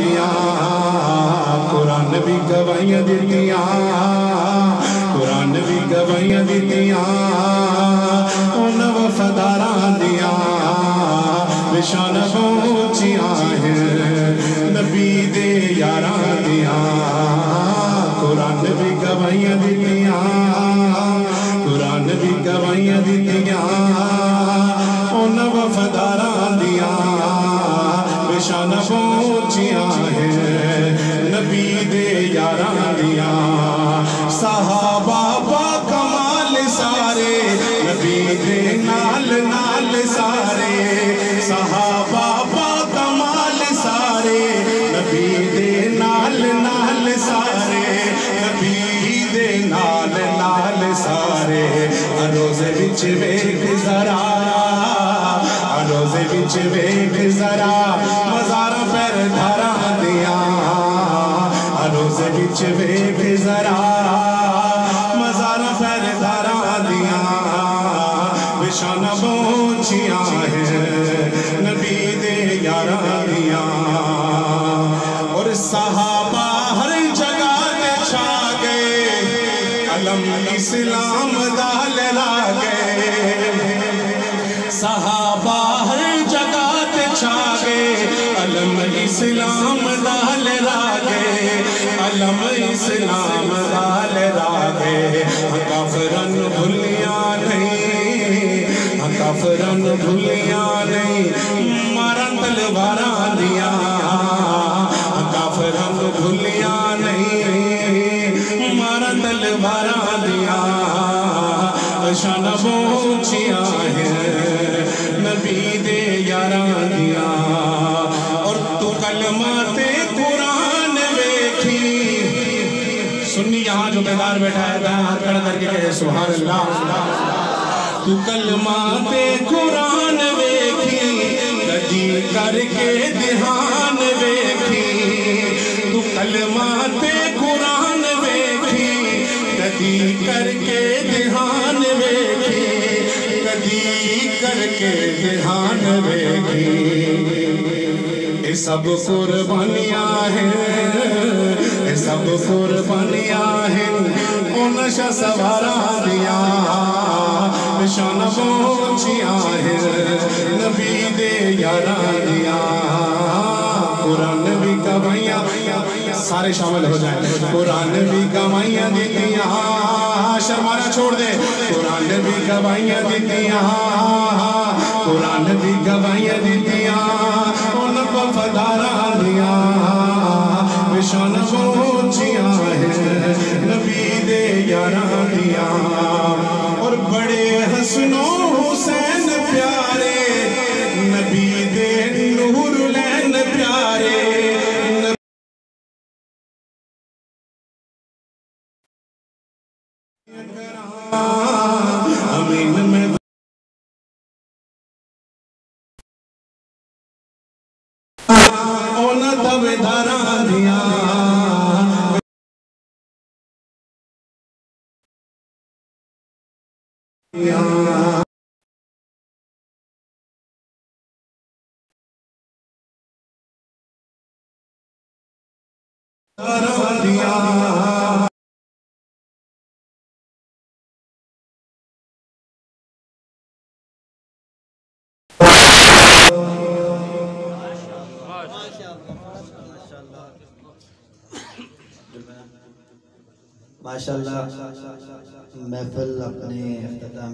دیا قرآن بھی گواہیاں دیتیاں قرآن بھی گواہیاں دیتیاں ان وفاداراں دیا بشان پہنچیاں ہیں نبی دے یاراں دیا قرآن بھی گواہیاں دیتیاں قرآن بھی گواہیاں دیتیاں ان وفاداراں دیا بشان پہنچیاں ہیں نبی دے یاراں دیا صحابہ با کمال سارے نبی دے نال نال سارے صحابہ با کمال سارے نبی دے نال نال سارے نبی دے نال نال سارے روزے وچ ویکھ ذرا روزے وچ ویکھ ذرا مزاراں پیر دھاراں دیاں روزے وچ ویکھ ذرا مزاراں پیر دھاراں دیاں بشان پہنچیاں ہیں نبی دے یاراں دیاں اور صحابہ ہر جگہ تے چھا گئے علم اسلام دا لہرا گئے صحابہ ہر جگہ تے چھا گئے علم اسلام دا لہرا گئے علم اسلام دا لہرا گئے کافرن بھلیاں نہیں کافرن بھلیاں نہیں مارا تلواراں دیاں کافرن بھلیاں نہیں مارا تلواراں دیاں شان پہنچیاں ہیں نبی دے یاراں دیاں اور تو کلمات قرآن ویکھی سنی یہاں جو بیدار بیٹھا ہے دائیں ہاتھ کھڑا کر کے کہے سبحان اللہ تو کلمات قرآن ویکھی کدی کر کے دھیان ویکھی تو کلمات قرآن ویکھی کدی کر کے دھیان ویکھی کدی کر کے دھیان ویکھی اے سب قربانیاں ہیں اے سب قربانیاں ہیں او نشہ سواراں دیاں بشان پہنچیاں ہیں نبی دے یاراں دیاں قرآن بھی گواہیاں سارے شامل ہو جائیں قرآن بھی گواہیاں دیتیاں شرمانا چھوڑ دے قرآن بھی گواہیاں دیتیاں قرآن بھی گواہیاں دیتیاں ان وفاداراں دیاں بشان پہنچیاں ہیں نبی دے یاراں دیاں اور بڑے حسن و حسین پیارے نبی دے نور العین پیارے امین میں اونا تابداراں دیاں ماشاءاللہ محفل اپنے اختتام